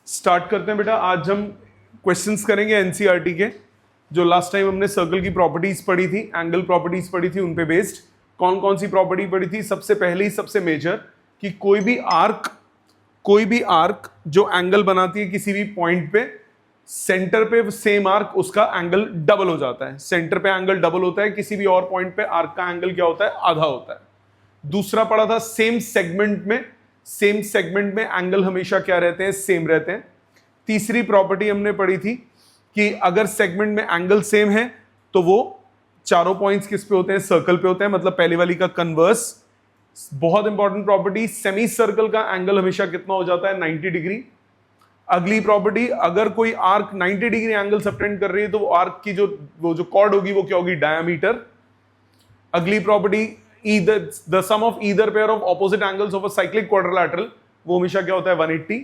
Start करते हैं बेटा। आज हम क्वेश्चंस करेंगे एनसीईआरटी के। जो लास्ट टाइम हमने सर्कल की प्रॉपर्टीज पढ़ी थी, एंगल प्रॉपर्टीज पढ़ी थी, उन पे बेस्ड कौन कौन सी प्रॉपर्टी पढ़ी थी। सबसे पहले ही सबसे मेजर कि कोई भी आर्क जो एंगल बनाती है किसी भी पॉइंट पे, सेंटर पे सेम आर्क, उसका एंगल डबल हो जाता है। सेंटर पे एंगल डबल होता है, किसी भी और पॉइंट पे आर्क का एंगल क्या होता है, आधा होता है। दूसरा पढ़ा था सेम सेगमेंट में एंगल हमेशा क्या रहते हैं, सेम रहते हैं। तीसरी प्रॉपर्टी हमने पढ़ी थी कि अगर सेगमेंट में एंगल सेम है तो वो चारों पॉइंट्स किस पे होते हैं, सर्कल पे होते हैं, मतलब पहले वाली का कन्वर्स। बहुत इंपॉर्टेंट प्रॉपर्टी, सेमी सर्कल का एंगल हमेशा कितना हो जाता है, 90 डिग्री। अगली प्रॉपर्टी, अगर कोई आर्क 90 डिग्री एंगल सबटेंड कर रही है तो वो आर्क की वो जो कॉर्ड होगी वो क्या होगी, डायमीटर। अगली property, either the sum of either pair of opposite angles of a cyclic quadrilateral, वो हमेशा क्या होता है, 180।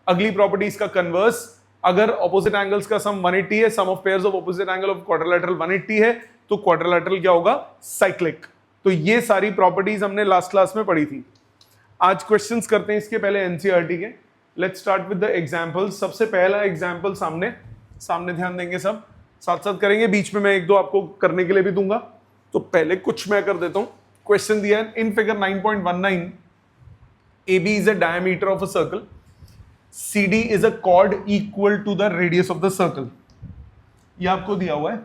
अगली प्रॉपर्टी इसका कन्वर्स, अगर ऑपोजिट एंगल्स का सम 180 है, sum of pairs of opposite angle of quadrilateral 180 है, तो क्वाड्रिलेटरल क्या होगा, साइक्लिक। तो ये सारी प्रॉपर्टीज हमने लास्ट क्लास में पढ़ी थी। आज क्वेश्चंस करते हैं इसके पहले एनसीईआरटी के। Let's start with the examples. सबसे पहला एग्जांपल सामने ध्यान देंगे, सब साथ साथ करेंगे, बीच में मैं एक दो आपको करने के लिए भी दूंगा। तो पहले कुछ मैं कर देता हूं। क्वेश्चन दिया है in figure 9.19, AB is a diameter of a circle, CD is a chord equal to the radius of the circle। ये आपको दिया हुआ है,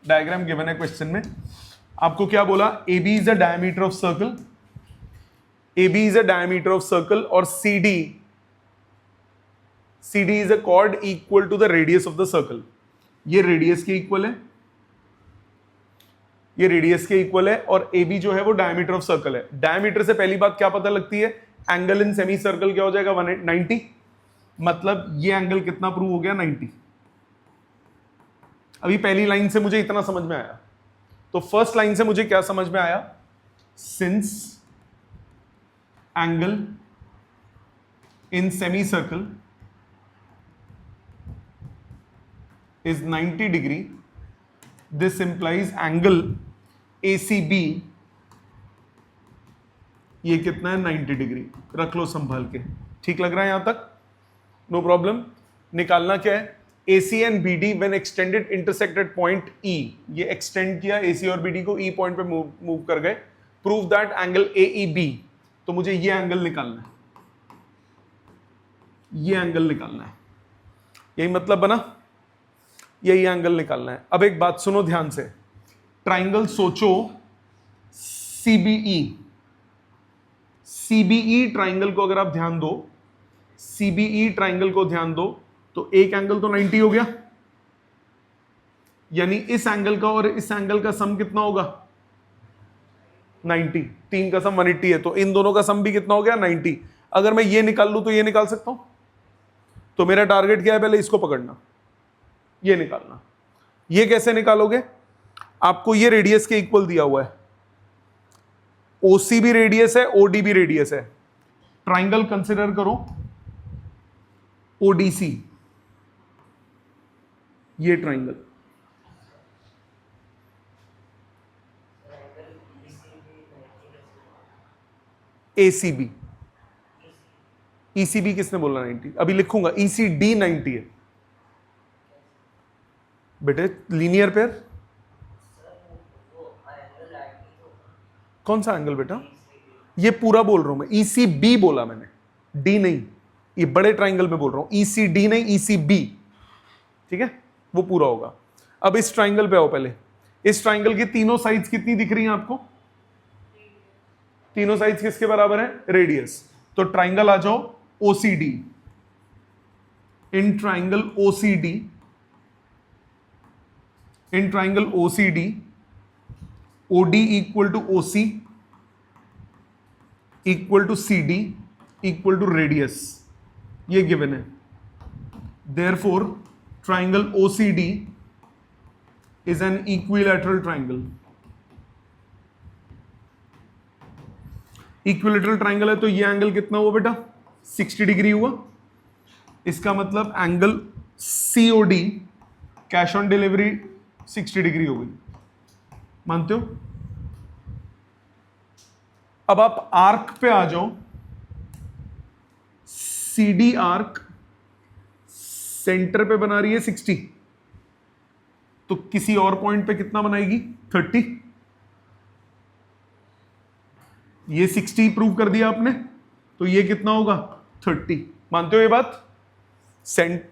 डायग्राम गिवन है क्वेश्चन में। आपको क्या बोला, AB is a diameter of circle, AB is a diameter of circle और CD is a chord equal to the radius of the circle। ये रेडियस के इक्वल है, ये रेडियस के इक्वल है, और ए बी जो है वो डायमीटर ऑफ सर्कल है। डायमीटर से पहली बात क्या पता लगती है, एंगल इन सेमी सर्कल क्या हो जाएगा, 190। मतलब ये एंगल कितना प्रूव हो गया, 90। अभी पहली लाइन से मुझे इतना समझ में आया। तो फर्स्ट लाइन से मुझे क्या समझ में आया, since angle in semi circle is 90 degree, this implies angle ACB ये कितना है, 90 डिग्री। रख लो संभाल के, ठीक लग रहा है यहां तक, नो प्रॉब्लम। निकालना क्या है, AC and BD when extended intersect at point E, ये एक्सटेंड किया AC और BD को, E पॉइंट पे मूव कर गए। प्रूव दैट एंगल AEB, तो मुझे ये एंगल निकालना है, ये एंगल निकालना है, यही मतलब बना, यही एंगल निकालना है। अब एक बात सुनो ध्यान से, ट्राइंगल सोचो CBE ट्राइंगल को अगर आप ध्यान दो, CBE ट्राइंगल को ध्यान दो, तो एक एंगल तो 90 हो गया, यानी इस एंगल का और इस एंगल का सम कितना होगा, 90। तीन का सम 180 है, तो इन दोनों का सम भी कितना हो गया, 90। अगर मैं ये निकाल लूं तो ये निकाल सकता हूं। तो मेरा टारगेट क्या है, पहले इसको पकड़ना, ये निकालना। ये कैसे निकालोगे, आपको ये रेडियस के इक्वल दिया हुआ है, OC भी रेडियस है, OD भी रेडियस है। ट्राइंगल कंसिडर करो ODC, ये ट्राइंगल, ACB, ECB किसने बोला 90, अभी लिखूंगा, ECD 90 है बेटे, लीनियर पेयर। कौन सा एंगल बेटा, ये पूरा बोल रहा हूं मैं, ECB बोला मैंने, D नहीं, ये बड़े ट्राइंगल में बोल रहा हूं, ECD नहीं, ECB, ठीक है, वो पूरा होगा। अब इस ट्राइंगल पे आओ, पहले इस ट्राइंगल की तीनों साइड्स कितनी दिख रही हैं आपको, तीनों साइड्स किसके बराबर है, रेडियस। तो ट्राइंगल आ जाओ OCD, in triangle OCD, in triangle OCD, OD equal to OC equal to CD equal to radius, ये given है। Therefore, triangle OCD is an equilateral triangle। Equilateral triangle है तो ये एंगल कितना हुआ बेटा, 60 डिग्री हुआ। इसका मतलब angle COD, cash on delivery, 60 degree हो गई, मानते हो। अब आप आर्क पे आ जाओ, सी डी आर्क सेंटर पे बना रही है 60, तो किसी और पॉइंट पे कितना बनाएगी 30। ये 60 प्रूव कर दिया आपने, तो ये कितना होगा 30। मानते हो ये बात?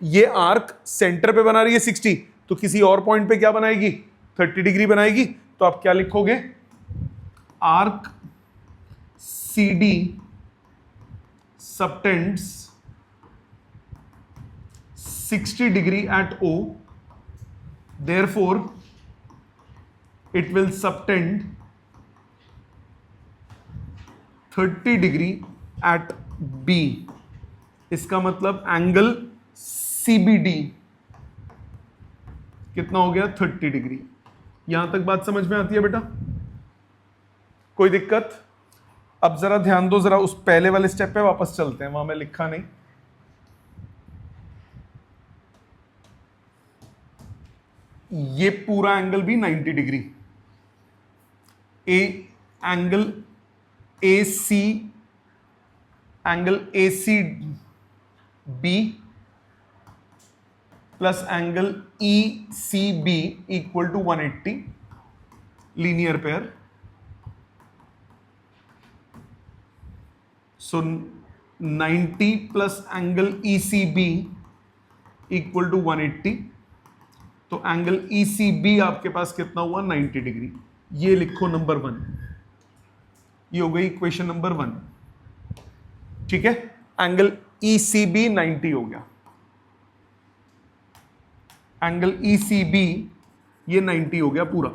ये आर्क सेंटर पे बना रही है 60, तो किसी और पॉइंट पे क्या बनाएगी 30 डिग्री बनाएगी। तो आप क्या लिखोगे, arc C D subtends 60 degree at O, therefore it will subtend 30 degree at B। इसका मतलब एंगल CBD कितना हो गया 30 डिग्री। यहां तक बात समझ में आती है बेटा? कोई दिक्कत? अब जरा ध्यान दो, जरा उस पहले वाले स्टेप पे वापस चलते हैं, वहां मैं लिखा नहीं। ये पूरा एंगल भी 90 degree, angle A C B plus angle E C B equal to 180, linear pair. So 90 plus angle E C B equal to 180, तो एंगल ECB आपके पास कितना हुआ 90 डिग्री। ये लिखो नंबर 1, ये हो गई इक्वेशन नंबर 1। ठीक है, एंगल ECB 90 हो गया, एंगल ECB ये 90 हो गया पूरा।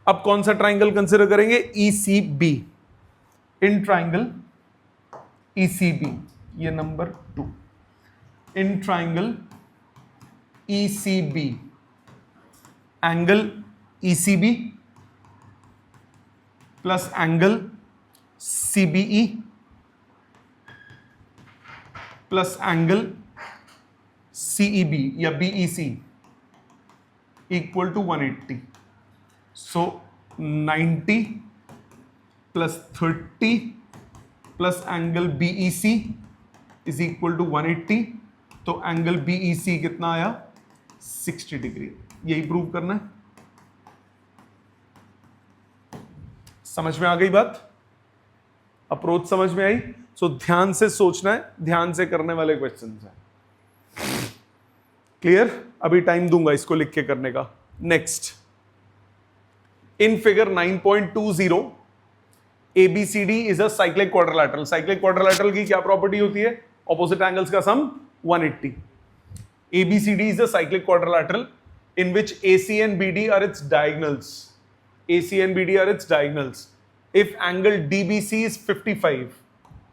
अब कौन सा ट्राइंगल कंसिडर करेंगे? ECB। इन ट्राइंगल ECB, ये नंबर 2, in triangle ECB, angle ECB plus angle CBE plus angle CEB या BEC equal to 180। So 90 plus 30 plus angle BEC is equal to 180, तो एंगल BEC कितना आया 60 डिग्री। यही prove करना है। समझ में आ गई बात? अप्रोच समझ में आई? सो ध्यान से सोचना है, ध्यान से करने वाले क्वेश्चन है। क्लियर? अभी टाइम दूंगा इसको लिख के करने का। Next, in figure 9.20 ABCD is a cyclic quadrilateral. Cyclic quadrilateral की क्या प्रॉपर्टी होती है? ऑपोजिट एंगल्स का sum 180। ABCD is a cyclic quadrilateral in which AC and BD are its diagonals. AC and BD are its diagonals. If angle DBC is 55,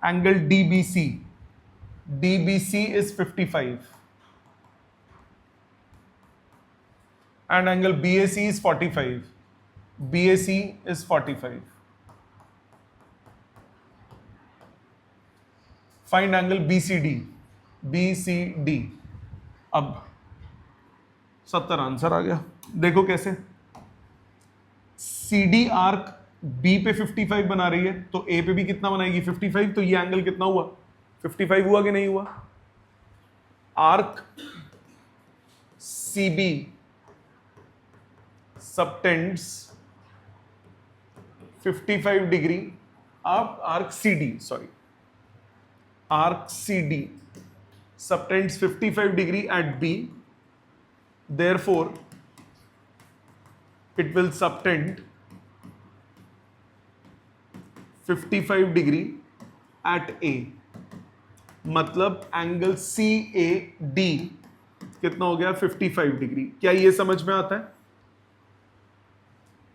angle DBC is 55, and angle BAC is 45. BAC is 45. Find angle BCD. BCD. अब 70 answer आ गया। देखो कैसे, CD arc B पे 55 बना रही है, तो A पे भी कितना बनाएगी 55, तो ये एंगल कितना हुआ 55 हुआ कि नहीं हुआ? आर्क CB सबटेंड्स 55 डिग्री, आप arc CD subtends 55 degree at B, therefore it will subtend 55 degree at A। मतलब एंगल CAD कितना हो गया 55 डिग्री। क्या ये समझ में आता है?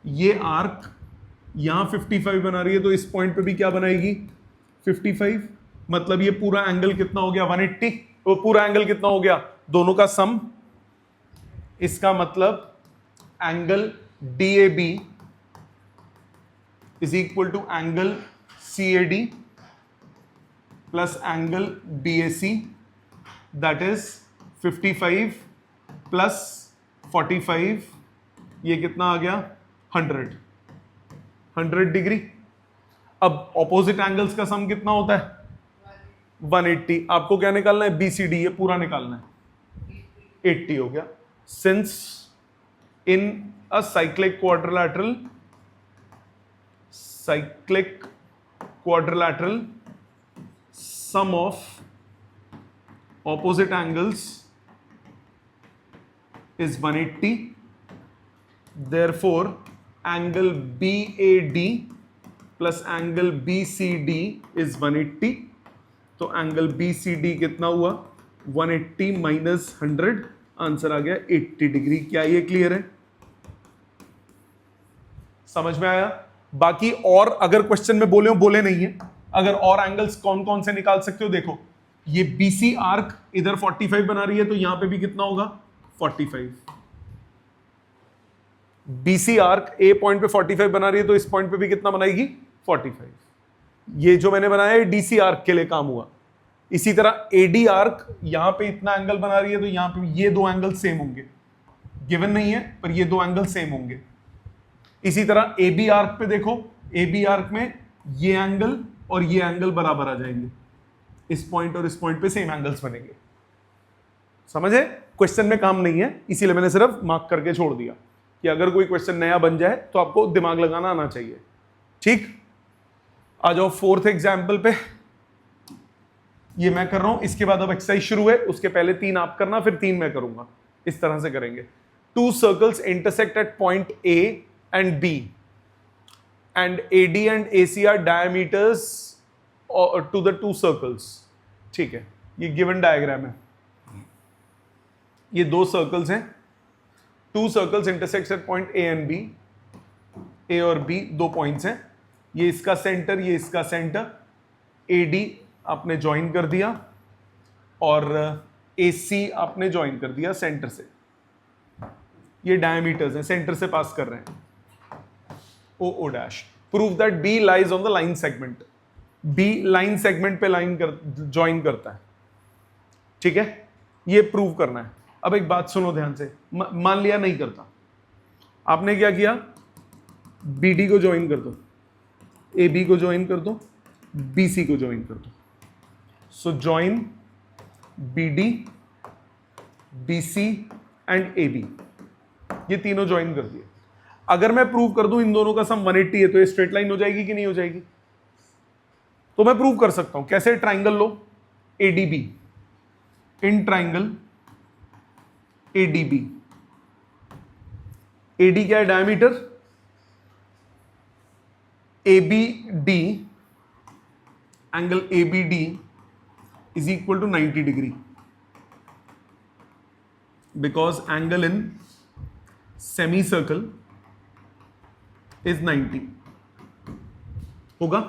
ये आर्क यहां 55 बना रही है, तो इस पॉइंट पे भी क्या बनाएगी 55, मतलब ये पूरा एंगल कितना हो गया 180। वो पूरा एंगल कितना हो गया, दोनों का सम। इसका मतलब angle DAB is equal to angle CAD plus angle BAC, that is 55 plus 45, ये कितना आ गया 100 डिग्री। अब ऑपोजिट एंगल्स का सम कितना होता है 180। आपको क्या निकालना है? BCD, ये पूरा निकालना है। 80 हो गया। Since in a cyclic quadrilateral sum of opposite angles is 180, therefore angle BAD plus angle BCD is 180। तो एंगल BCD कितना हुआ? 180 माइनस 100, आंसर आ गया 80 डिग्री। क्या ये क्लियर है? समझ में आया? बाकी और अगर क्वेश्चन में बोले हो, बोले नहीं है, अगर और एंगल्स कौन कौन से निकाल सकते हो देखो, ये BC आर्क इधर 45 बना रही है, तो यहां पे भी कितना होगा? 45। BC आर्क A पॉइंट पे 45 बना रही है, तो इस पॉइंट पे भी कितना बनाएगी? 45। ये जो मैंने बनाया है DC आर्क के लिए काम हुआ। इसी तरह AD आर्क यहां पे इतना एंगल बना रही है, तो यहां पे ये दो एंगल सेम होंगे। गिवन नहीं है, पर ये दो एंगल सेम होंगे। इसी तरह AB आर्क पे देखो, AB आर्क में ये एंगल और ये एंगल बराबर आ जाएंगे। इस पॉइंट और इस पॉइंट पे सेम एंगल्स बनेंगे। समझे? क्वेश्चन में काम नहीं है, इसीलिए मैंने सिर्फ मार्क करके छोड़ दिया कि अगर कोई क्वेश्चन नया बन जाए तो आपको दिमाग लगाना आना चाहिए। ठीक, आ जाओ फोर्थ एग्जाम्पल पे। ये मैं कर रहा हूं, इसके बाद अब एक्सरसाइज शुरू है, उसके पहले 3 आप करना, फिर 3 मैं करूंगा। इस तरह से करेंगे। 2 circles intersect at point A and B, and AD and AC are diameters to the 2 circles। ठीक है, ये गिवन डायग्राम है। ये 2 सर्कल्स हैं, 2 circles intersect at point A and B। A और B 2 पॉइंट्स हैं, ये इसका सेंटर, ये इसका सेंटर। AD आपने ज्वाइन कर दिया और AC आपने ज्वाइन कर दिया सेंटर से। ये डायमीटर्स हैं, सेंटर से पास कर रहे हैं। O dash. Prove that B lies on the line segment. B line segment पे ज्वाइन करता है। ठीक है, ये प्रूव करना है। अब एक बात सुनो ध्यान से, मान लिया नहीं करता, आपने क्या किया? BD को ज्वाइन कर दो, AB को ज्वाइन कर दो, BC को ज्वाइन कर दो। सो join BD, BC and AB, ये तीनों ज्वाइन कर दिए। अगर मैं प्रूव कर दूं इन दोनों का सम 180 है, तो ये स्ट्रेट लाइन हो जाएगी कि नहीं हो जाएगी? तो मैं प्रूव कर सकता हूं। कैसे? ट्राइंगल लो ADB, in triangle ADB। AD क्या है? Diameter. ABD, angle ABD is equal to 90 degree, because angle in semi circle is 90 होगा।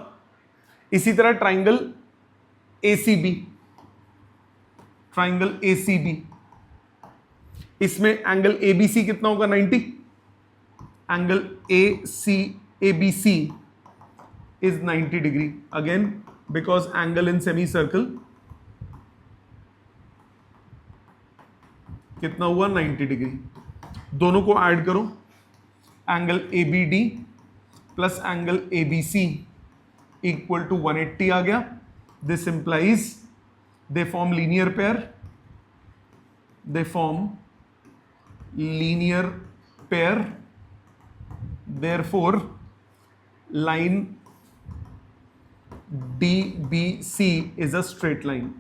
इसी तरह ट्राइंगल ACB, ट्राइंगल ACB, इसमें एंगल ABC कितना होगा? 90। Angle ABC is 90 degree, again because angle in semi circle कितना हुआ? 90 डिग्री। दोनों को ऐड करो, angle ABD plus angle ABC equal to 180 आ गया। This implies they form linear pair, they form linear pair, therefore line DBC is a straight line.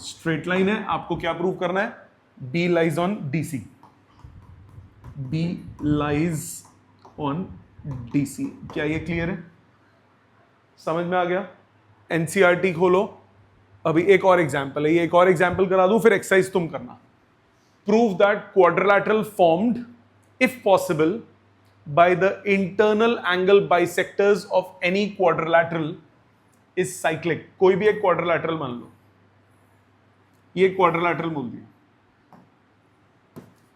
Straight line है, आपको क्या prove करना है? B lies on DC, B lies on DC। क्या ये clear है? समझ में आ गया? NCERT खोलो। अभी एक और एग्जाम्पल है, ये एक और एग्जाम्पल करा दूं, फिर एक्सरसाइज तुम करना। Prove that quadrilateral formed if possible by the internal angle bisectors of any quadrilateral is cyclic। कोई भी एक क्वाड्रिलैटरल मान लो, ये क्वाड्रिलैटरल बोल दिया,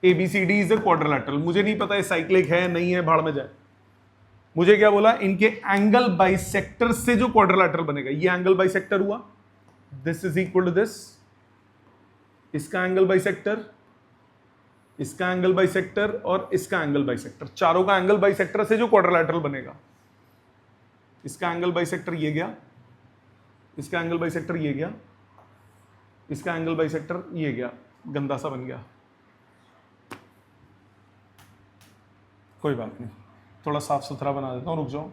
ABCD इज अ क्वाड्रिलैटरल। मुझे नहीं पता ये साइक्लिक है नहीं है, भाड़ में जाए। मुझे क्या बोला? इनके एंगल बाइसेक्टर से जो क्वाड्रिलैटरल बनेगा, ये एंगल बाइसेक्टर हुआ, this is equal to this, इसका एंगल बाइसेक्टर, इसका एंगल बाइसेक्टर और इसका एंगल बाइसेक्टर, चारों का एंगल बाइसेक्टर से जो क्वाड्रिलैटरल बनेगा। इसका एंगल बाइसेक्टर ये गया, इसका एंगल बाइसेक्टर ये गया, इसका एंगल बाइसेक्टर ये गया, गंदा सा बन गया, कोई बात नहीं, थोड़ा साफ सुथरा बना देता हूँ, रुक जाओ,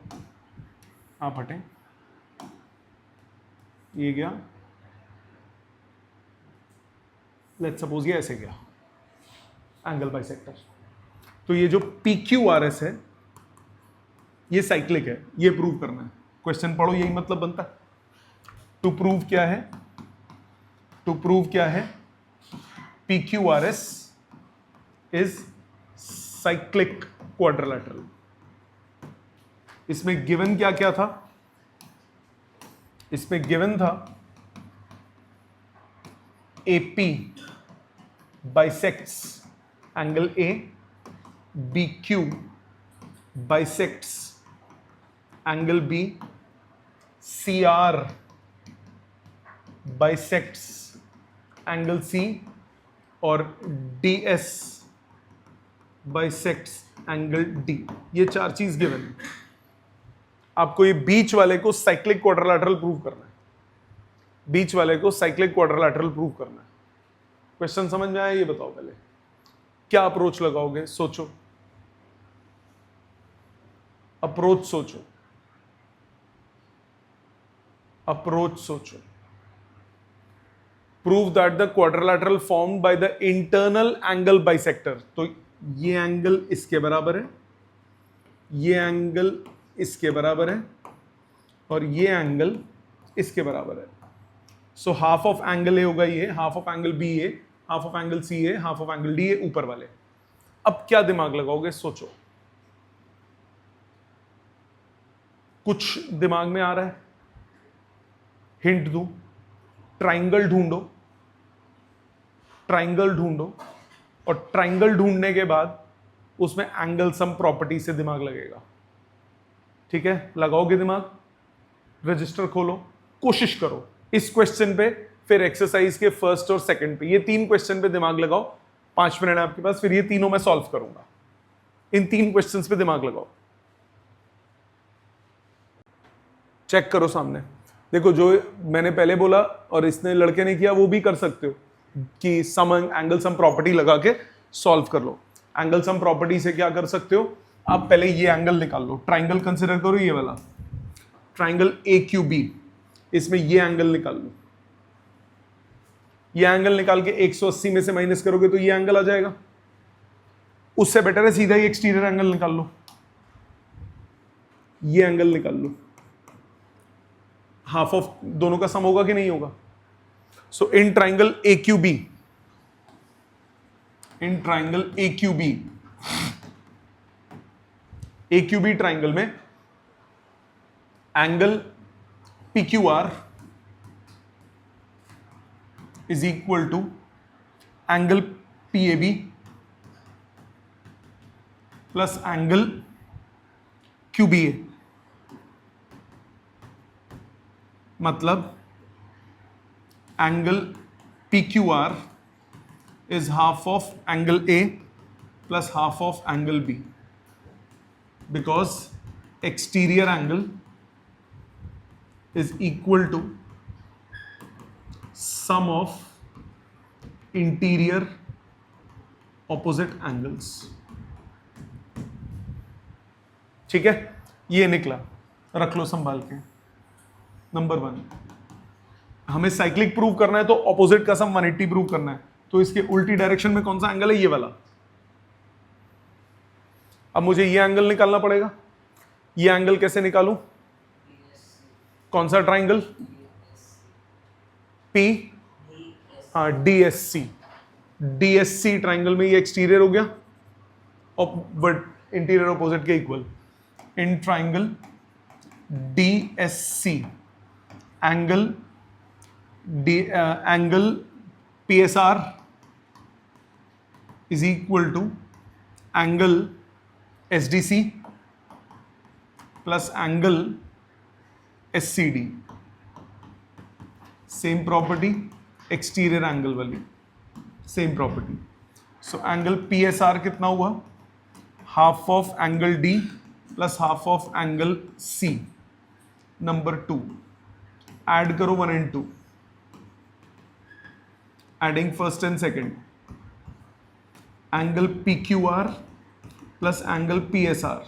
आप हटें, ये गया, लेट्स सपोज ये ऐसे गया एंगल बाइसेक्टर। तो ये जो PQRS है ये साइक्लिक है, ये प्रूव करना है, क्वेश्चन पढ़ो यही मतलब बनता है। टू प्रूव क्या है, टू प्रूव क्या है, PQRS इज साइक्लिक क्वाड्रिलेटरल। इसमें गिवन क्या क्या था, इसमें गिवन था AP bisects angle A, BQ bisects angle B, CR bisects angle C और DS bisects angle D। ये चार चीज गिवन है। आपको ये बीच वाले को साइक्लिक क्वाड्रिलेटरल प्रूव करना है, बीच वाले को साइक्लिक क्वाड्रिलेटरल प्रूव करना है। क्वेश्चन समझ में आया, ये बताओ पहले क्या अप्रोच लगाओगे, सोचो, अप्रोच सोचो, अप्रोच सोचो। Prove that the quadrilateral formed by the internal angle bisector. तो ये एंगल इसके बराबर है, ये एंगल इसके बराबर है और ये एंगल इसके बराबर है। So half of angle A होगा ये, half of angle B A, half of angle C A, half of angle D A, ऊपर वाले। अब क्या दिमाग लगाओगे, सोचो, कुछ दिमाग में आ रहा है, हिंट दूं, ट्राइंगल ढूंढो, ट्राइंगल ढूंढो और ट्राइंगल ढूंढने के बाद उसमें एंगल सम प्रॉपर्टी से दिमाग लगेगा। ठीक है, लगाओगे दिमाग, रजिस्टर खोलो, कोशिश करो इस क्वेश्चन पे, फिर एक्सरसाइज के फर्स्ट और सेकंड पे, ये 3 क्वेश्चन पे दिमाग लगाओ। 5 मिनट है आपके पास, फिर ये तीनों मैं सॉल्व करूंगा। इन 3 क्वेश्चंस पे दिमाग लगाओ, चेक करो सामने। देखो जो मैंने पहले बोला और इसने लड़के ने किया वो भी कर सकते हो कि सम एंगल सम प्रॉपर्टी लगा के सॉल्व कर लो। एंगल सम प्रॉपर्टी से क्या कर सकते हो, आप पहले ये एंगल निकाल लो, ट्राइंगल कंसिडर करो, ये वाला ट्राइंगल AQB, इसमें ये एंगल निकाल लो, ये एंगल निकाल के 180 में से माइनस करोगे तो ये एंगल आ जाएगा। उससे बेटर है सीधा ही एक्सटीरियर एंगल निकाल लो, ये एंगल निकाल लो, हाफ ऑफ दोनों का सम होगा कि नहीं होगा। So in triangle AQB, in triangle AQB triangle में angle PQR is equal to angle PAB plus angle QBA। मतलब angle PQR is half of angle A plus half of angle B, because exterior angle is equal to sum of interior opposite angles। ठीक है, ये निकला, रख लो संभाल के। Number 1, हमें cyclic prove करना है तो ऑपोजिट का सम 180 प्रूव करना है, तो इसके उल्टी डायरेक्शन में कौन सा एंगल है, ये वाला। अब मुझे ये एंगल निकालना पड़ेगा, ये एंगल कैसे निकालूं, कौन सा ट्राइंगल, P, हाँ DSC, DSC ट्राइंगल में ये एक्सटीरियर हो गया बट इंटीरियर अपोजिट के equal. In triangle DSC angle angle PSR is equal to angle SDC plus angle SCD। Same property, exterior angle वाली same property. So angle PSR कितना हुआ, half of angle D plus half of angle C। Number 2, add करो 1 and 2, adding first and second, angle PQR plus angle PSR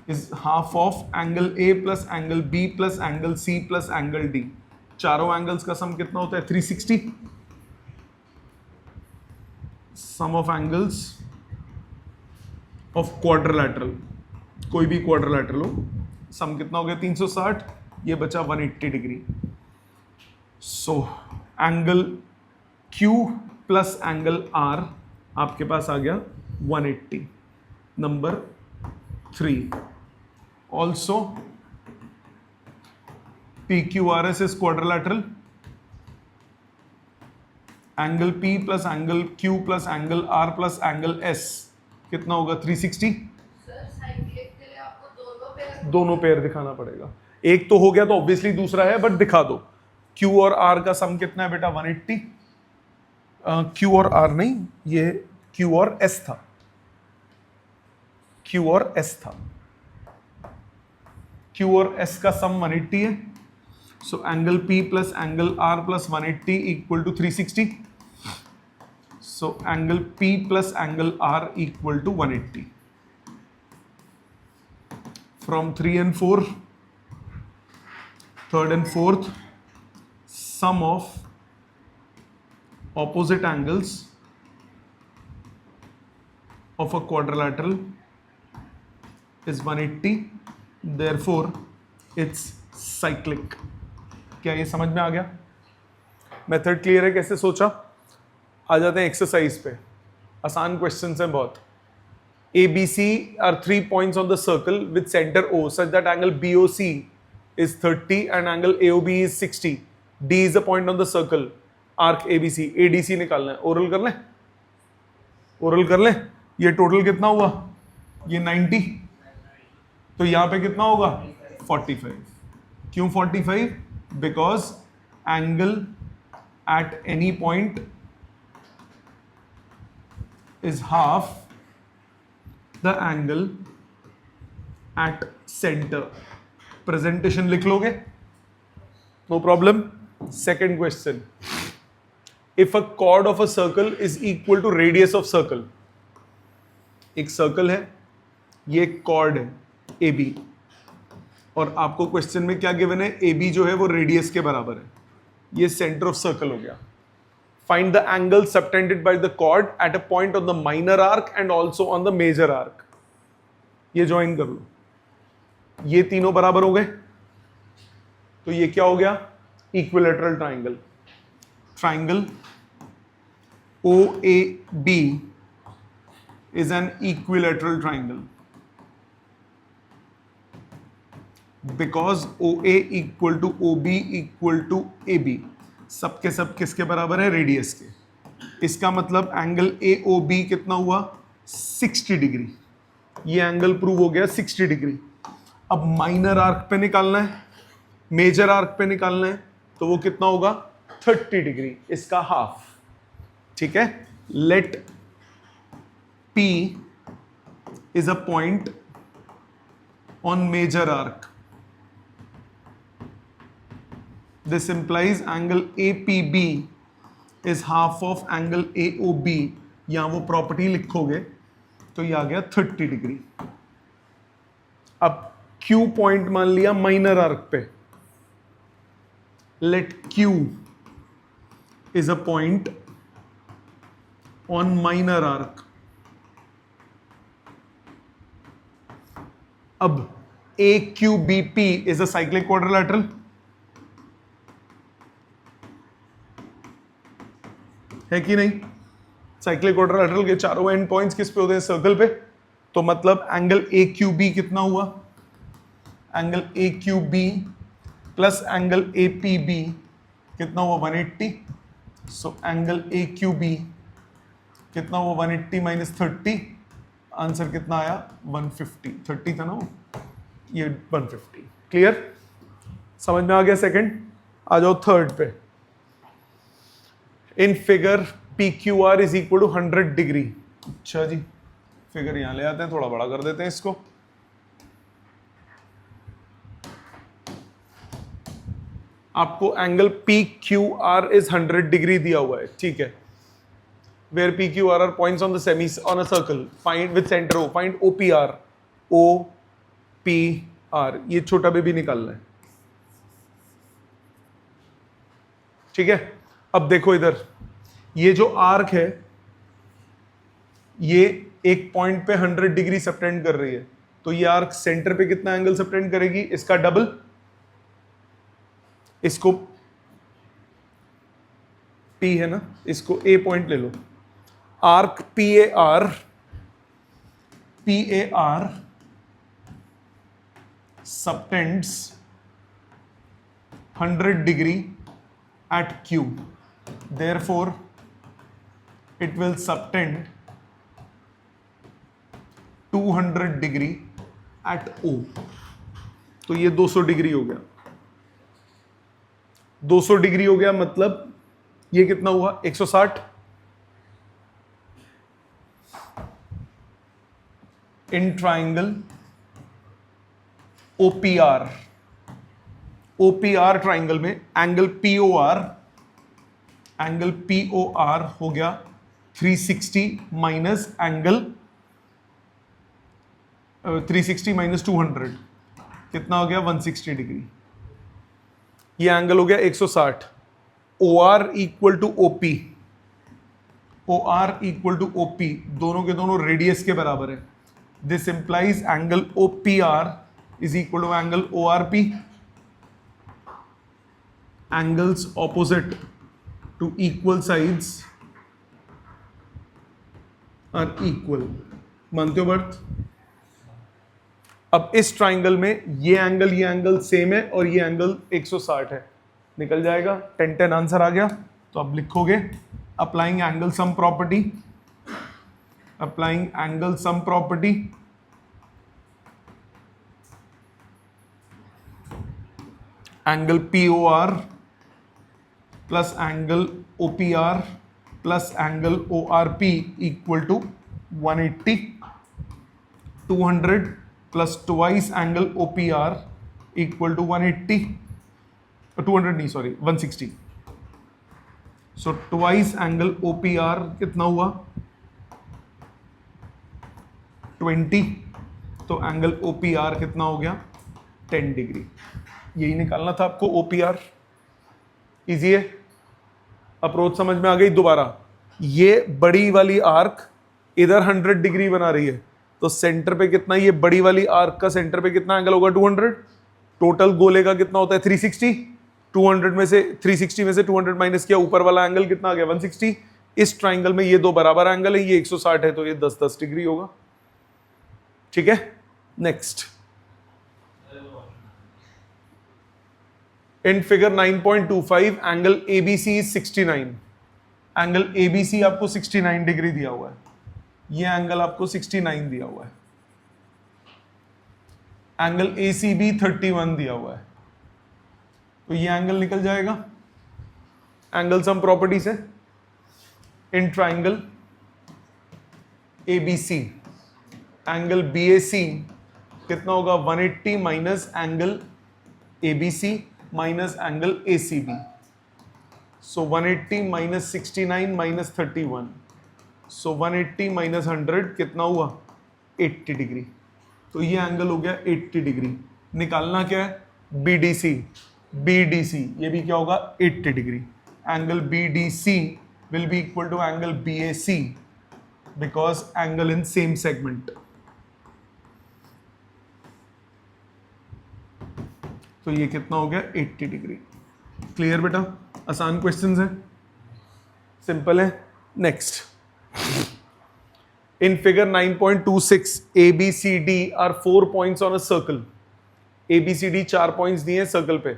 is half of angle A plus angle B plus angle C plus angle D। चारों angles का सम कितना होता है? 360। सम of angles of quadrilateral, कोई भी quadrilateral हो, सम कितना हो गया? 360, ये बचा 180 degree. So angle Q plus angle R आपके पास आ गया 180। Number 3, also PQRS is quadrilateral, angle P plus angle Q plus angle R plus angle S कितना होगा? 360। दोनों पेयर दिखाना पड़ेगा, एक तो हो गया तो ऑब्वियसली दूसरा है, बट दिखा दो। Q और R का सम कितना है बेटा? 180। Q और R नहीं, ये Q और S था, Q और S था। Q और S का सम 180 है। So angle P plus angle R plus 180 equal to 360। So angle P plus angle R equal to 180। From 3 and 4, third and fourth, sum of opposite angles of a quadrilateral is 180, therefore it's cyclic। क्या ये समझ में आ गया? Method clear है? कैसे सोचा? आ जाते हैं एक्सरसाइज पे। आसान क्वेश्चन है बहुत। ABC are 3 points on the circle with center O such that angle BOC is 30 and angle AOB is 60. D is a point on the circle. Arc ABC, ADC निकालना है। ओरल कर लें? Oral कर लें? ये total कितना हुआ? ये 90, तो यहां पे कितना होगा? 45। क्यों 45? Because angle at any point is half the angle at centre. Presentation लिख लोगे? No problem. Second question, if a chord of a circle is equal to radius of circle. एक सर्कल है, ये कॉर्ड है AB, और आपको question में क्या गिवन है? AB जो है वो रेडियस के बराबर है, ये सेंटर ऑफ सर्कल हो गया। Find the angle subtended by the chord at a point on the minor arc and also on the major arc. ये ज्वाइन कर लो, ये तीनों बराबर हो गए, तो ये क्या हो गया? Equilateral triangle. Triangle OAB is an equilateral triangle because OA equal to OB equal to AB। सब के सब किसके बराबर है? रेडियस के। इसका मतलब एंगल AOB कितना हुआ? 60 डिग्री। ये एंगल प्रूव हो गया 60 डिग्री। अब माइनर आर्क पे निकालना है, मेजर आर्क पे निकालना है, तो वो कितना होगा? 30 डिग्री, इसका हाफ। ठीक है। Let P is a point on major arc. This implies angle APB is half of angle AOB। यहां वो प्रॉपर्टी लिखोगे तो ये आ गया 30 डिग्री। अब Q पॉइंट मान लिया माइनर आर्क पे। Let Q is a point on minor arc। अब AQBP is a cyclic quadrilateral। है कि नहीं? साइक्लिक क्वाड्रिलैटरल के चारों एंड पॉइंट्स किस पे होते हैं? सर्कल पे। तो मतलब एंगल AQB कितना हुआ? Angle AQB plus angle APB कितना हुआ? 180। सो एंगल AQB कितना हुआ? 180 माइनस 30, आंसर कितना आया? 150। 30 था ना वो, ये 150। क्लियर? समझ में आ गया? सेकंड। आ जाओ थर्ड पे। In figure PQR is equal to 100 degree. अच्छा जी, फिगर यहां ले आते हैं, थोड़ा बड़ा कर देते हैं इसको। आपको angle P Q R is 100 degree दिया हुआ है, ठीक है। Where P Q R are points on the semi on a circle, find with centre O, find O P R, O P R, ये छोटा भी निकालना है, ठीक है। अब देखो इधर, ये जो आर्क है ये एक पॉइंट पे 100 डिग्री सबटेंड कर रही है, तो ये आर्क सेंटर पे कितना एंगल सबटेंड करेगी, इसका डबल। इसको P है ना, इसको A पॉइंट ले लो, arc P A R subtends 100 degree at Q, therefore it will subtend 200 degree at O। तो ये 200 डिग्री हो गया, 200 डिग्री हो गया, मतलब ये कितना हुआ 160 in triangle OPR। OPR triangle में एंगल POR हो गया 360 माइनस एंगल 360 माइनस 200 कितना हो गया 160 डिग्री। ये एंगल हो गया 160। OR equal to OP, OR equal to OP, दोनों के दोनों रेडियस के बराबर है। This implies angle OPR is equal to angle ORP। Angles opposite to equal sides are equal, मानते हो बर्थ? अब इस ट्राइंगल में ये एंगल सेम है और ये एंगल 160 है, निकल जाएगा 10-10 आंसर आ गया। तो अब लिखोगे applying angle sum property, applying angle sum property, angle POR plus angle OPR plus angle ORP equal to 180, 200 plus twice angle OPR equal to 180, 200 नहीं sorry 160। So twice angle OPR कितना हुआ 20, तो एंगल OPR कितना हो गया 10 degree. यही निकालना था आपको OPR। इजी है, अप्रोच समझ में आ गई। दोबारा ये बड़ी वाली आर्क इधर 100 डिग्री बना रही है, तो सेंटर पे कितना, ये बड़ी वाली आर्क का सेंटर पे कितना एंगल होगा 200। टोटल गोले का कितना होता है 360, 200 में से 360 में से 200 माइनस किया, ऊपर वाला एंगल कितना आ गया 160। इस ट्राइंगल में ये दो बराबर एंगल है, ये 160 है तो ये 10-10 डिग्री होगा, ठीक है। Next in figure 9.25 angle ABC is 69। Angle ABC आपको 69 डिग्री दिया हुआ है, ये एंगल आपको 69 दिया हुआ है। एंगल ACB 31 दिया हुआ है, तो ये एंगल निकल जाएगा। एंगल सम प्रॉपर्टी से in triangle ABC angle BAC कितना होगा 180 minus angle ABC minus angle ACB। सो 180 माइनस 69 माइनस 31, सो 180 माइनस 100 कितना हुआ 80 डिग्री। तो ये एंगल हो गया 80 डिग्री। निकालना क्या है BDC, BDC ये भी क्या होगा 80 degree. Angle BDC will be equal to angle BAC because angle in same segment. तो ये कितना हो गया 80 डिग्री। क्लियर बेटा, आसान क्वेश्चंस है, सिंपल है। Next in figure 9.26 ABCD are 4 points on a circle. ABCD 4 points दिए हैं सर्कल पे,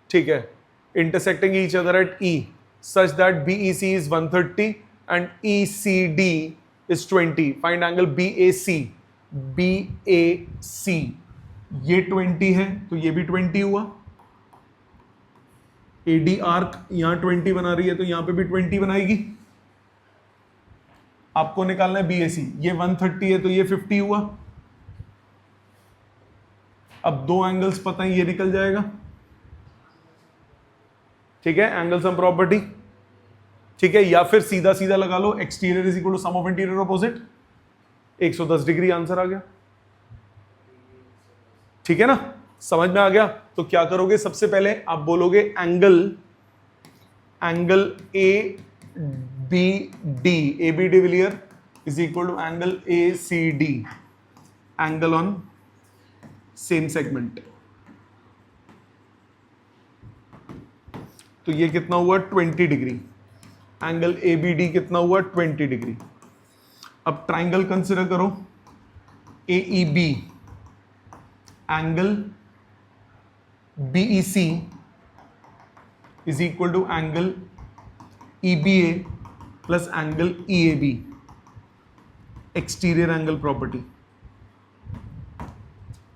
ठीक है, intersecting each other at E such that BEC is 130 and ECD is 20। Find angle BAC। BAC ये 20 है तो ये भी 20 हुआ। AD आर्क यहां 20 बना रही है तो यहां पे भी 20 बनाएगी। आपको निकालना है BAC, ये 130 है तो ये 50 हुआ। अब दो एंगल्स पता है, ये निकल जाएगा। ठीक है, एंगल सम प्रॉपर्टी, ठीक है, या फिर सीधा सीधा लगा लो, exterior is equal to sum of interior opposite, 110 degree answer आ गया। ठीक है ना, समझ में आ गया। तो क्या करोगे, सबसे पहले आप बोलोगे angle A B D, A B de Villiers is equal to angle A C D, angle on same segment. तो ये कितना हुआ, 20 degree. Angle A B D कितना हुआ, 20 डिग्री। अब ट्राइंगल कंसिडर करो, A E B, angle B E C is equal to angle E B A plus angle E A B, exterior angle property.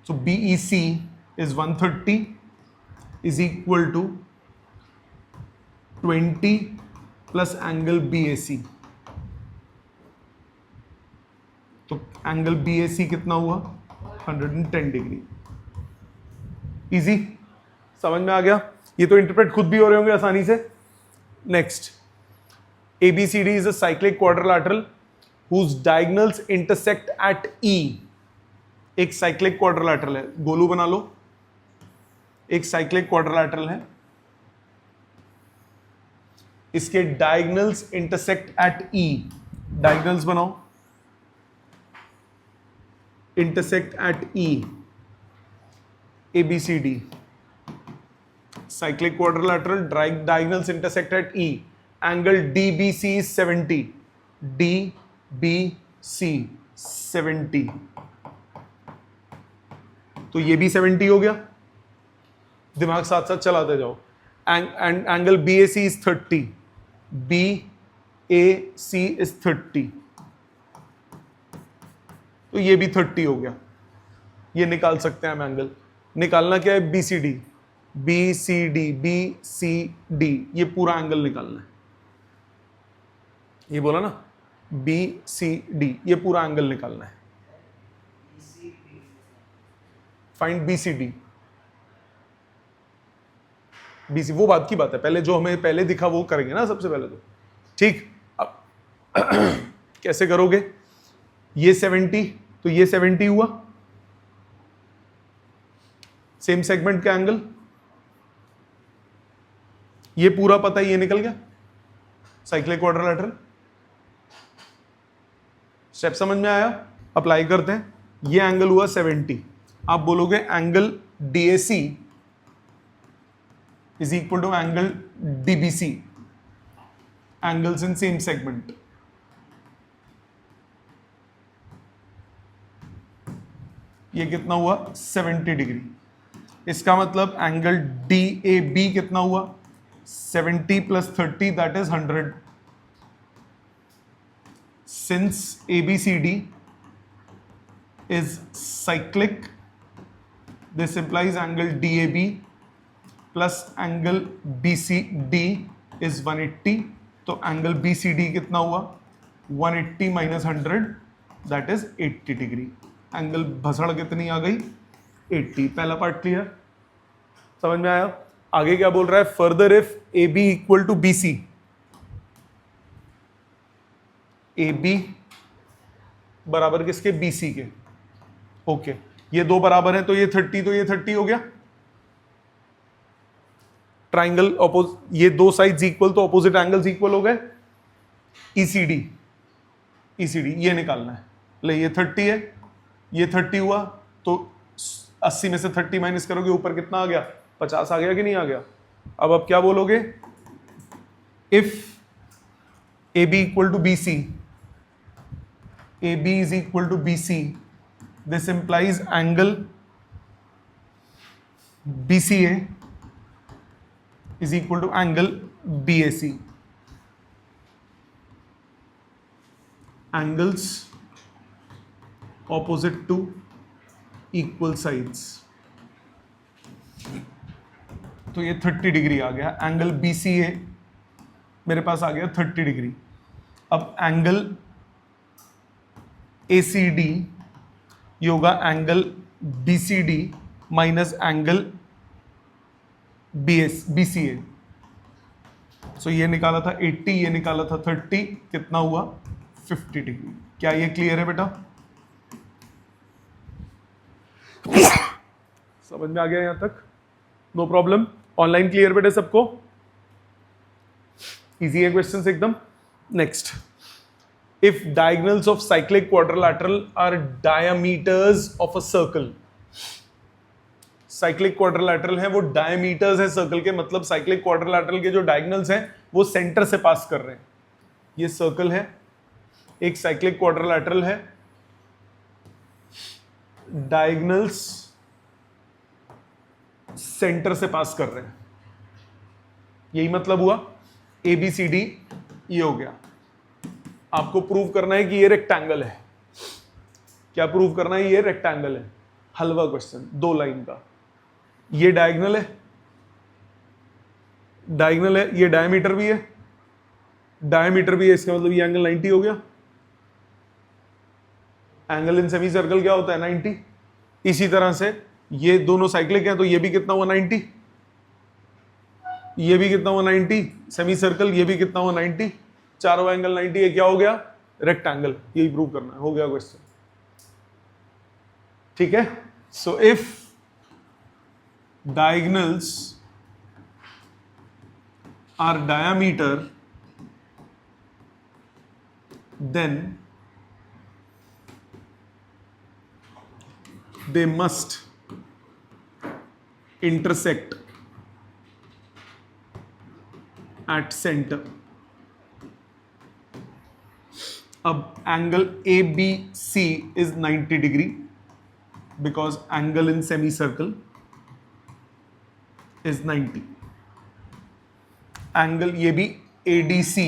So B E C is 130 is equal to 20 plus angle B ए सी। तो angle B ए सी कितना हुआ, 110 degree. Easy, समझ में आ गया। ये तो interpret खुद भी हो रहे होंगे आसानी से। Next, ABCD is a cyclic quadrilateral whose diagonals intersect at E। एक साइक्लिक क्वाड्रिलैटरल है, गोलू बना लो, एक साइक्लिक क्वाड्रिलैटरल है, इसके diagonals intersect at E। Diagonals बनाओ, intersect at E, ABCD cyclic quadrilateral, diagonals intersect at E, angle DBC is 70, DBC 70, तो ये भी 70 हो गया, दिमाग साथ साथ चलाते जाओ। Angle BAC is 30, BAC is 30, तो ये भी 30 हो गया। ये निकाल सकते हैं हम एंगल। निकालना क्या है, BCD, BCD, BCD, ये पूरा एंगल निकालना है। ये बोला ना, BCD, ये पूरा एंगल निकालना है। Find BCD। BC वो बात की बात है, पहले जो हमें पहले दिखा वो करेंगे ना सबसे पहले तो। ठीक, अब कैसे करोगे, ये 70 तो ये 70 हुआ, सेम सेगमेंट का एंगल, ये पूरा पता है, ये निकल गया साइक्लिक क्वाड्रिलैटरल। स्टेप समझ में आया, अप्लाई करते हैं। ये एंगल हुआ 70, आप बोलोगे angle DAC is equal to angle DBC, angles in same segment. ये कितना हुआ, 70 डिग्री। इसका मतलब एंगल DAB कितना हुआ, 70 plus 30 that is 100। Since ABCD is cyclic, this implies angle DAB plus angle BCD is 180, तो एंगल BCD कितना हुआ, 180 minus 100 that is 80 degree. Angle भसड़ कितनी आ गई, 80। पहला पार्ट क्लियर, समझ में आया। आगे क्या बोल रहा है, further if AB equal to BC, AB बराबर किसके, BC के। ओके, ये दो बराबर है तो ये 30, तो ये 30 हो गया। ट्राइंगल ये दो साइड्स इक्वल तो ऑपोजिट एंगल्स इक्वल हो गए। ECD ये निकालना है। ले ये 30 है, ये 30 हुआ, तो 80 में से 30 माइनस करोगे, ऊपर कितना आ गया, 50 आ गया कि नहीं आ गया। अब आप क्या बोलोगे, if AB equal to BC, AB is equal to BC, this implies angle BCA is equal to angle BAC. Angles opposite to equal sides. तो ये 30 डिग्री आ गया। एंगल BCA मेरे पास आ गया 30 डिग्री। अब एंगल ACD ये होगा angle BCD minus angle BCA। सो ये निकाला था 80, ये निकाला था 30, कितना हुआ 50 डिग्री। क्या ये क्लियर है बेटा? समझ में आ गया यहां तक? No problem? ऑनलाइन क्लियर बेटा सबको? इजी है क्वेश्चंस एकदम। Next, if diagonals of cyclic quadrilateral are diameters of a circle. Cyclic quadrilateral है वो डायमीटर्स है सर्कल के, मतलब साइक्लिक क्वाड्रिलैटरल के जो डायगोनल्स हैं वो सेंटर से पास कर रहे हैं। ये सर्कल है, एक साइक्लिक क्वाड्रिलैटरल है, डायगोनल्स सेंटर से पास कर रहे हैं, यही मतलब हुआ। ABCD ये हो गया। आपको प्रूव करना है कि ये रेक्टेंगल है। क्या प्रूव करना है? ये रेक्टेंगल है। हलवा क्वेश्चन, 2 लाइन का। ये डायगोनल है, डायगोनल है, ये डायमीटर भी है, डायमीटर भी है, इसका मतलब ये एंगल 90 हो गया। एंगल इन सेमी सर्कल क्या होता है? 90। इसी तरह से ये दोनों साइक्लिक हैं तो ये भी कितना हुआ? 90। ये भी कितना हुआ? 90। सेमी सर्कल ये भी कितना हुआ? 90। चारों एंगल 90 है, क्या हो गया? रेक्टेंगल। यही प्रूव करना है, हो गया क्वेश्चन। ठीक है। So if diagonals are diameter, then they must intersect at center. अब angle ABC is 90 degree because angle in semicircle is 90. Angle ये भी ADC,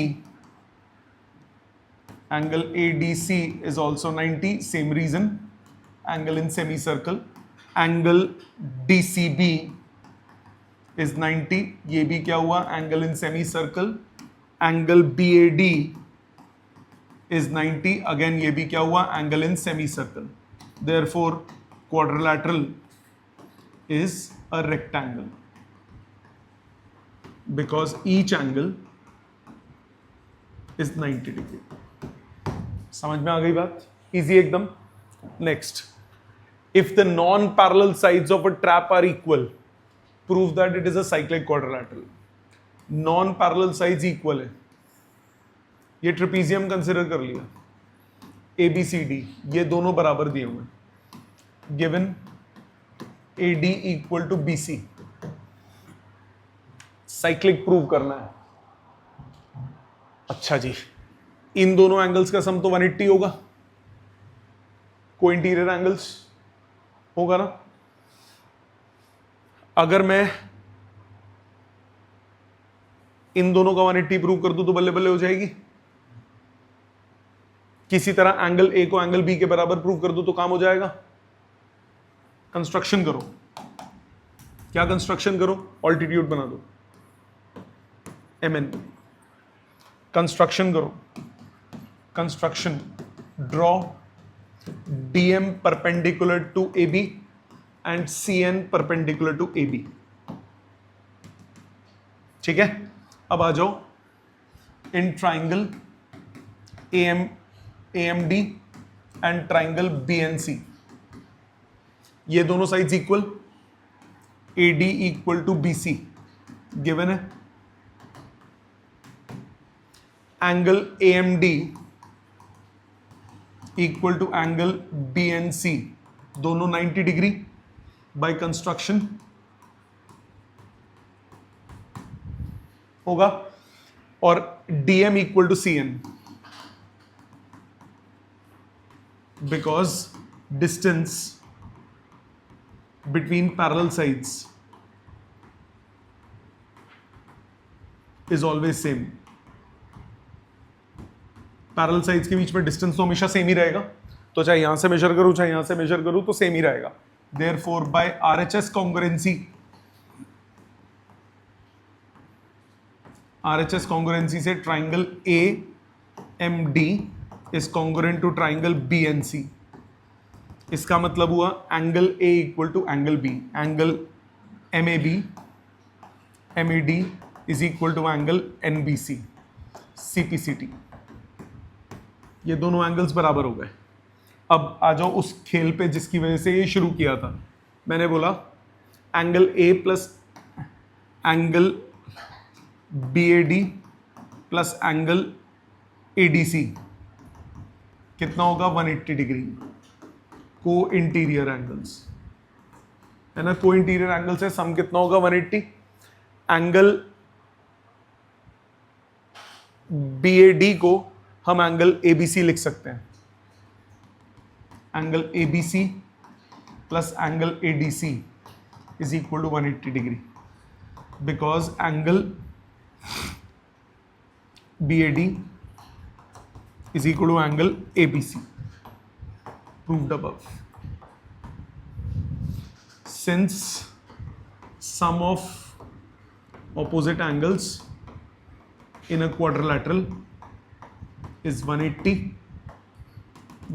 angle ADC is also 90, same reason, angle in semicircle. Angle DCB is 90, ये भी क्या हुआ? Angle in semicircle. Angle BAD is 90, again ये भी क्या हुआ? Angle in semicircle. Therefore quadrilateral is a rectangle because each angle is 90 degree. समझ में आ गई बात? इजी एकदम। Next, if the non parallel sides of a trap are equal, prove that it is a cyclic quadrilateral. Non parallel sides equal है, ये trapezium consider कर लिया, ABCD ये दोनों बराबर दिए हुए, given AD equal to BC। Cyclic prove करना है। अच्छा जी, इन दोनों एंगल्स का सम तो 180 होगा, को इंटीरियर एंगल्स होगा ना। अगर मैं इन दोनों का 180 प्रूव कर दूं तो बल्ले बल्ले हो जाएगी। किसी तरह एंगल A को एंगल B के बराबर प्रूव कर दूं तो काम हो जाएगा। कंस्ट्रक्शन करो। क्या कंस्ट्रक्शन करो? ऑल्टीट्यूड बना दो, MN। कंस्ट्रक्शन करो, construction, draw DM perpendicular to AB and CN perpendicular to AB। ठीक है। अब आ जाओ in triangle AMD and triangle BNC, ये दोनों sides equal, AD equal to BC given है। Angle AMD equal to angle BNC, दोनों 90 डिग्री बाय कंस्ट्रक्शन होगा। और DM equal to CN because distance between parallel sides is always same. Parallel sides के बीच में distance तो हमेशा same ही रहेगा, तो चाहे यहां से मेजर करूं चाहे यहां से मेजर करूं तो सेम ही रहेगा। Therefore by RHS congruency, RHS congruency से triangle AMD is congruent to triangle BNC। इसका मतलब हुआ angle A equal to angle B, angle MAB, MAD is equal to angle NBC CPCT। ये दोनों एंगल्स बराबर हो गए। अब आ जाओ उस खेल पे जिसकी वजह से ये शुरू किया था। मैंने बोला angle A plus angle BAD plus angle ADC कितना होगा 180 डिग्री। को इंटीरियर एंगल्स है ना, को इंटीरियर एंगल्स है, सम कितना होगा 180। एंगल BAD को हम एंगल ABC लिख सकते हैं, angle ABC plus angle ADC is equal to 180 degree, because angle BAD is equal to angle ABC। Proved above. Since sum of opposite angles in a quadrilateral is 180,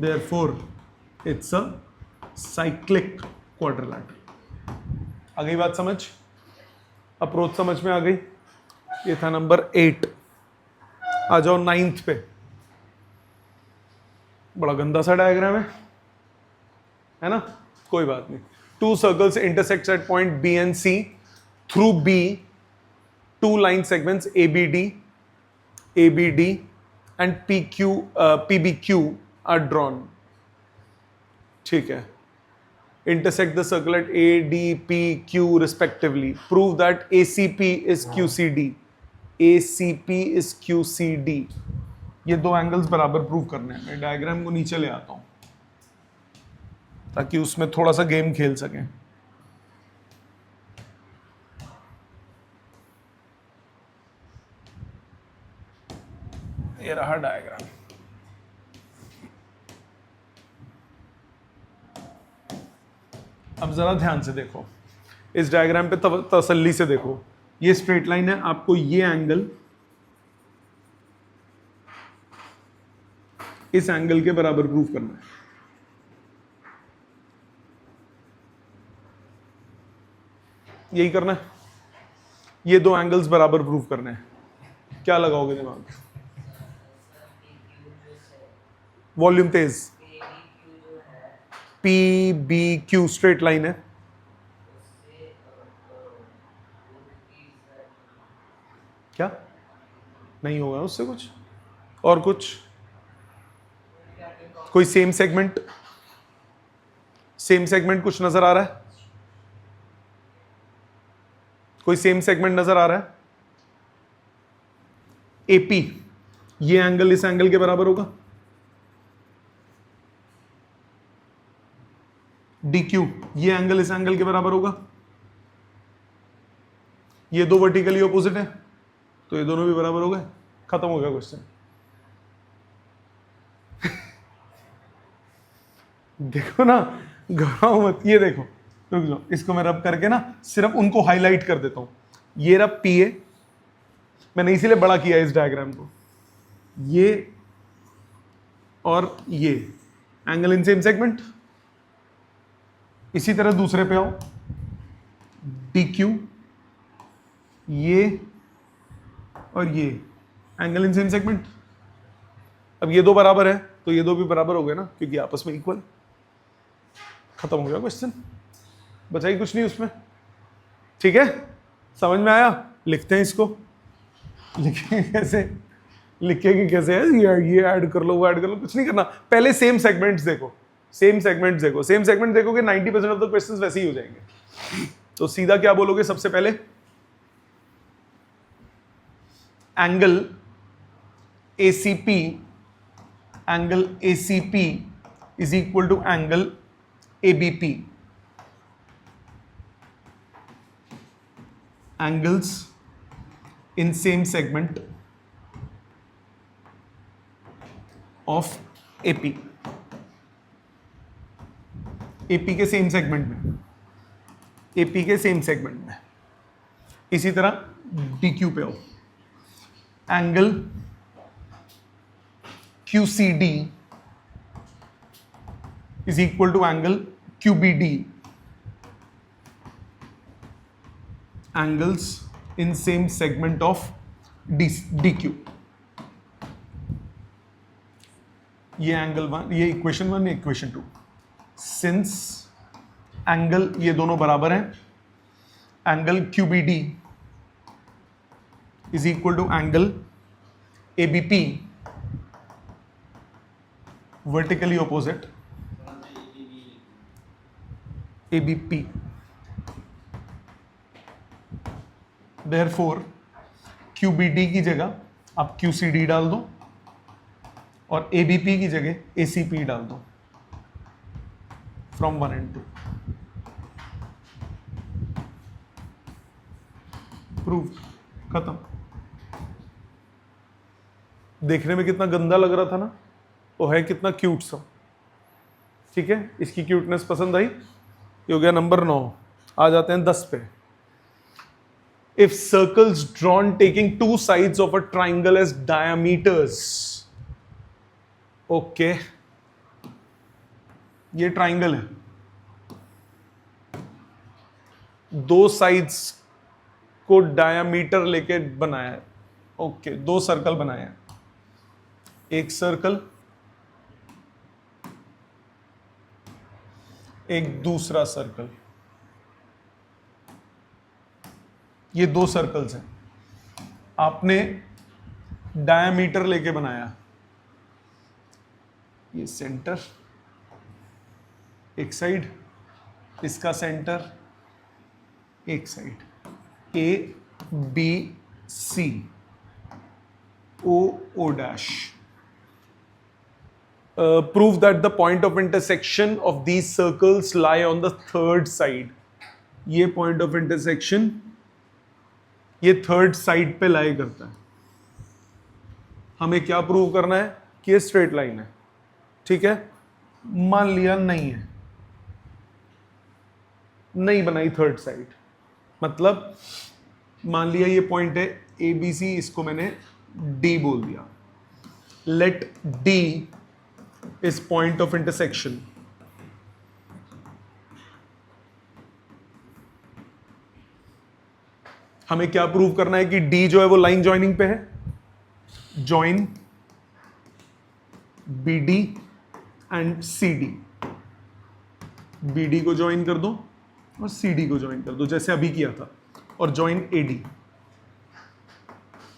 therefore it's a cyclic quadrilateral। आ गई बात समझ? Approach समझ में आ गई? ये था number 8। आ जाओ 9th पे। बड़ा गंदा सा डायग्राम है ना, कोई बात नहीं। Two circles intersect at point B and C. Through B, two line segments ABD and PBQ are drawn. ठीक है। Intersect the circle at ADPQ respectively. Prove that ACP is QCD. ACP is QCD. ये दो angles बराबर prove करने हैं। मैं diagram को नीचे ले आता हूं ताकि उसमें थोड़ा सा गेम खेल सकें। ये रहा डायग्राम। अब जरा ध्यान से देखो, इस डायग्राम पे तसल्ली से देखो। ये स्ट्रेट लाइन है, आपको ये एंगल इस एंगल के बराबर प्रूव करना है। यही करना है, ये दो एंगल्स बराबर प्रूव करने हैं। क्या लगाओगे दिमाग? वॉल्यूम तेज। PBQ स्ट्रेट लाइन है, क्या नहीं होगा उससे कुछ और कुछ? कोई सेम सेगमेंट कुछ नजर आ रहा है? कोई सेम सेगमेंट नजर आ रहा है? AP, ये एंगल इस एंगल के बराबर होगा। DQ, ये एंगल इस एंगल के बराबर होगा। ये दो वर्टिकली ऑपोजिट है तो ये दोनों भी बराबर हो गए। खत्म हो गया क्वेश्चन। देखो ना, घबराओ मत। ये देखो, रुक जाओ, इसको मैं रब करके ना सिर्फ उनको हाईलाइट कर देता हूं। ये रब PA, मैंने इसीलिए बड़ा किया इस डायग्राम को। ये और ये एंगल इन सेम सेगमेंट। इसी तरह दूसरे पे आओ, DQ, ये और ये एंगल इन सेम सेगमेंट। अब ये दो बराबर है तो ये दो भी बराबर हो गए ना, क्योंकि आपस में इक्वल। खत्म हो गया क्वेश्चन, बचा ही कुछ नहीं उसमें। ठीक है, समझ में आया? लिखते हैं इसको। लिखेंगे कैसे? लिखेंगे कैसे है? ये ऐड कर लो, वो ऐड कर लो, कुछ नहीं करना। पहले सेम सेगमेंट्स देखो, सेम सेगमेंट देखोगे 90% ऑफ द क्वेश्चंस वैसे ही हो जाएंगे। तो सीधा क्या बोलोगे सबसे पहले? Angle ACP is equal to angle ABP। Angles in same segment of AP। AP के सेम सेगमेंट में, इसी तरह DQ पे हो। Angle QCD is equal to angle QBD। Angles in same segment of DQ. ये एंगल 1, ये equation 1, equation 2. Since angle ये दोनों बराबर हैं, angle QBD is equal to angle ABP vertically opposite ABP. Therefore QBD की जगह आप QCD डाल दो और ABP की जगह ACP डाल दो फ्रॉम 1 and 2. प्रूव, खत्म. देखने में कितना गंदा लग रहा था ना, वो है कितना क्यूट सा. ठीक है, इसकी क्यूटनेस पसंद आई. ये हो गया नंबर 9. आ जाते हैं 10 पे. If circles drawn taking two sides of a triangle as diameters. Okay. ये ट्राइंगल है, दो साइड्स को डायामीटर लेके बनाया है. ओके, दो सर्कल बनाए हैं. एक सर्कल, एक दूसरा सर्कल. ये दो सर्कल्स हैं, आपने डायामीटर लेके बनाया. ये सेंटर एक साइड, इसका सेंटर एक side. ABC, O dash. Prove that the point of intersection of these circles lie on the third side. ये point of intersection ये थर्ड साइड पे लाई करता है. हमें क्या प्रूव करना है कि ये स्ट्रेट लाइन है. ठीक है, मान लिया नहीं है, नहीं बनाई थर्ड साइड, मतलब मान लिया ये पॉइंट है ABC, इसको मैंने D बोल दिया. Let D is point of intersection. हमें क्या प्रूव करना है कि D जो है वो लाइन जॉइनिंग पे है. Join BD and CD. BD को ज्वाइन कर दो और CD को ज्वाइन कर दो जैसे अभी किया था, और ज्वाइन AD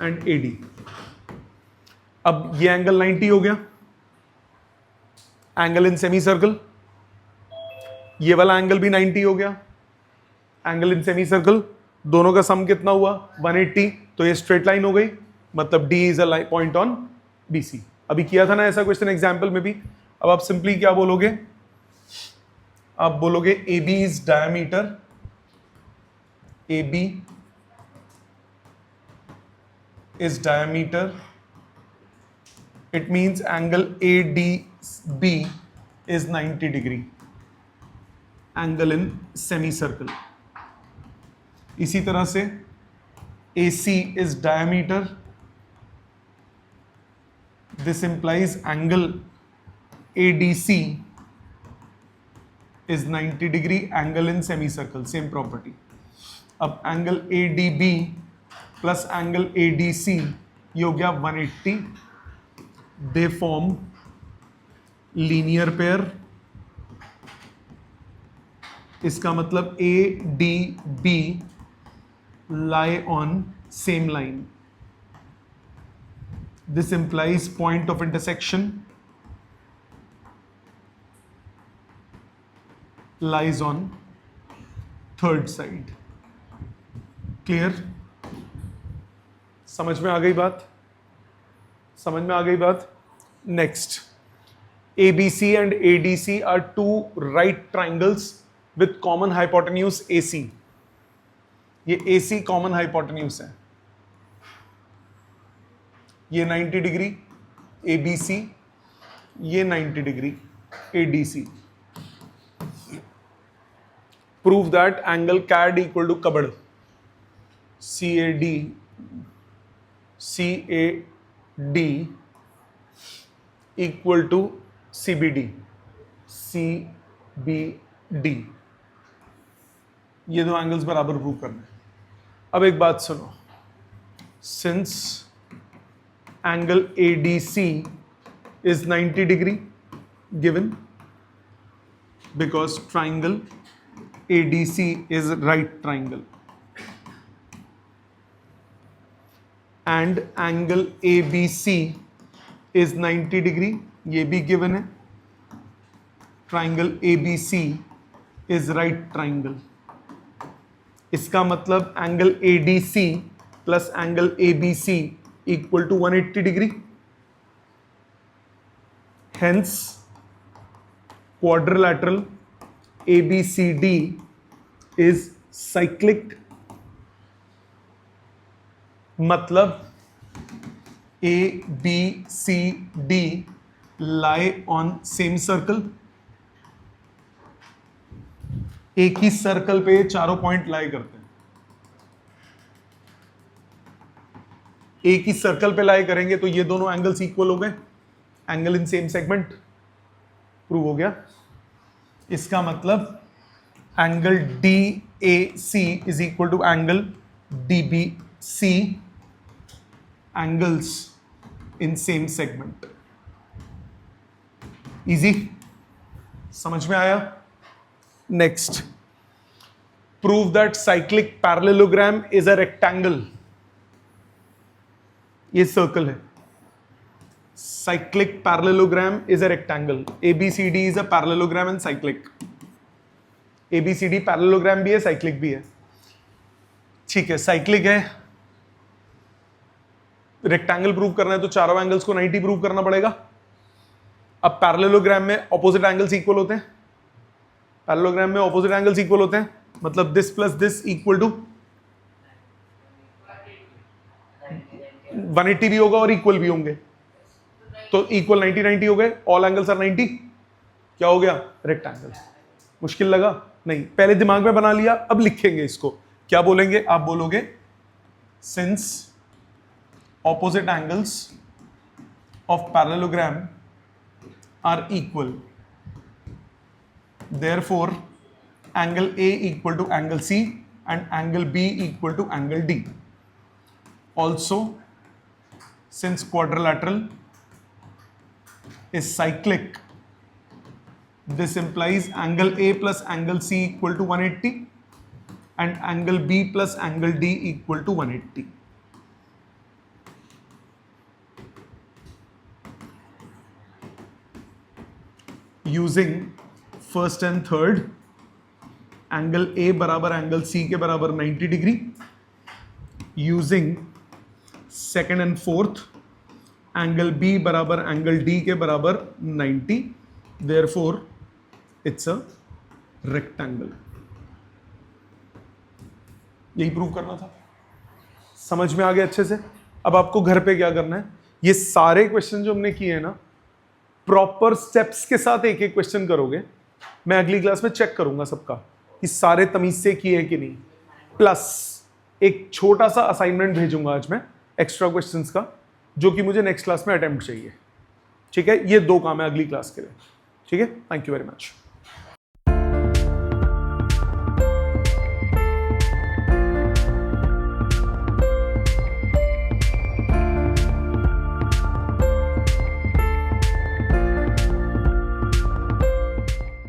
एंड AD. अब ये एंगल 90 हो गया. एंगल इन सेमी सर्कल, ये वाला एंगल भी 90 हो गया. एंगल इन सेमी सर्कल, दोनों का सम कितना हुआ 180. तो ये स्ट्रेट लाइन हो गई, मतलब D is a point on BC. अभी किया था ना ऐसा क्वेश्चन एग्जाम्पल में भी. अब आप सिंपली क्या बोलोगे, आप बोलोगे AB is diameter, AB is diameter. It means angle ADB is 90 degree. Angle in semi circle. इसी तरह से AC is diameter. This implies angle ADC is 90 degree. Angle in semicircle, same property. अब angle ADB plus angle ADC ये हो गया 180. They form linear pair. इसका मतलब ADB lie on same line. This implies point of intersection lies on third side. Clear? समझ में आ गई बात? समझ में आ गई बात? Next, ABC and ADC are two right triangles with common hypotenuse AC. ये AC कॉमन हाइपोटेन्यूज है. ये 90 डिग्री ABC, ये 90 degree ADC. Prove that angle CAD equal to कबड़ CAD इक्वल टू CBD. ये दो एंगल्स बराबर प्रूव करना है. अब एक बात सुनो, since angle ADC is 90 degree given because triangle ADC is right triangle and angle ABC is 90 degree, ये भी given है, triangle ABC is right triangle. इसका मतलब angle ADC plus angle ABC equal to 180 degree. Hence, quadrilateral ABCD is cyclic. मतलब ABCD lie on same circle. एक ही circle पे चारों point लाई करते हैं. एक ही सर्कल पे लाई करेंगे तो ये दोनों एंगल्स इक्वल हो गए. Angle in same segment prove हो गया. इसका मतलब angle DAC is equal to angle DBC, angles in same segment. Easy, समझ में आया. Next, prove that cyclic parallelogram is a rectangle. ये सर्कल है. Cyclic parallelogram is a rectangle. ABCD is a parallelogram and cyclic. ABCD parallelogram भी है, cyclic भी है. ठीक है, cyclic है. रेक्टेंगल प्रूव करना है तो चारों एंगल्स को 90 प्रूव करना पड़ेगा. अब पैरेललोग्राम में ऑपोजिट एंगल्स इक्वल होते हैं. पैरेललोग्राम में ऑपोजिट एंगल्स इक्वल होते हैं, मतलब this plus this equal to 180 भी होगा और इक्वल भी होंगे. तो इक्वल 90 90 हो गए. All angles are 90. क्या हो गया? रेक्टेंगल. मुश्किल लगा? नहीं, पहले दिमाग में बना लिया, अब लिखेंगे इसको. क्या बोलेंगे? आप बोलोगे since opposite angles of parallelogram are equal, therefore angle A equal to angle C and angle B equal to angle D. Also since quadrilateral is cyclic, this implies angle A plus angle C equal to 180 and angle B plus angle D equal to 180. Using first and third, angle A बराबर angle C के बराबर 90 degree. Using second and fourth, angle B बराबर angle D के बराबर 90. Therefore it's a rectangle. यही prove करना था. समझ में आ गया अच्छे से. अब आपको घर पे क्या करना है, ये सारे क्वेश्चन जो हमने किए हैं ना, प्रॉपर स्टेप्स के साथ एक एक क्वेश्चन करोगे. मैं अगली क्लास में चेक करूंगा सबका कि सारे तमीज से किए हैं कि नहीं. प्लस एक छोटा सा असाइनमेंट भेजूंगा आज मैं एक्स्ट्रा क्वेश्चंस का, जो कि मुझे नेक्स्ट क्लास में अटेम्प्ट चाहिए. ठीक है, ये 2 काम है अगली क्लास के लिए. ठीक है, थैंक यू वेरी मच.